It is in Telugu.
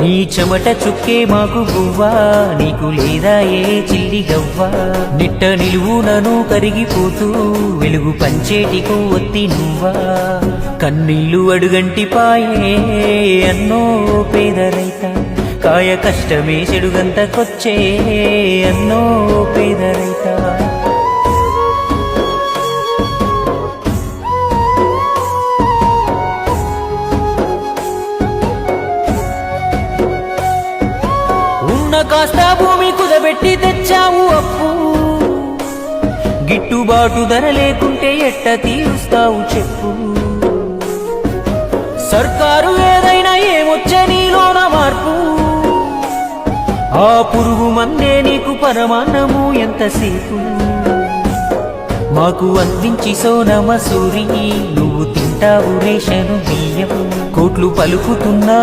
నీ చెమట చుక్కే మాకు గువ్వా, నీకు లేదా ఏ చిల్లి గవ్వా. నిట్ట నిలువునను కరిగిపోతూ వెలుగు పంచేటికు ఒత్తి నువ్వా. కన్నీళ్ళు అడుగంటి పాయే అన్నో పేద రైత, కాయ కష్టమే చెడుగంతకొచ్చే అన్నో పేద రైత. కాస్త భూమి కుదబెట్టి తెచ్చావు అప్పు, గిట్టుబాటు ధర లేకుంటే ఎట్ట తీరుస్తావు చెప్పు. సర్కారు ఏదైనా ఏమొచ్చే నీలోన మార్పు, ఆ పురుగు మందే నీకు పరమాన్నము ఎంతసేపు. మాకు అందించి సోనమసూరి, నువ్వు తింటావు రేషను బియ్యం. కోట్లు పలుకుతున్నా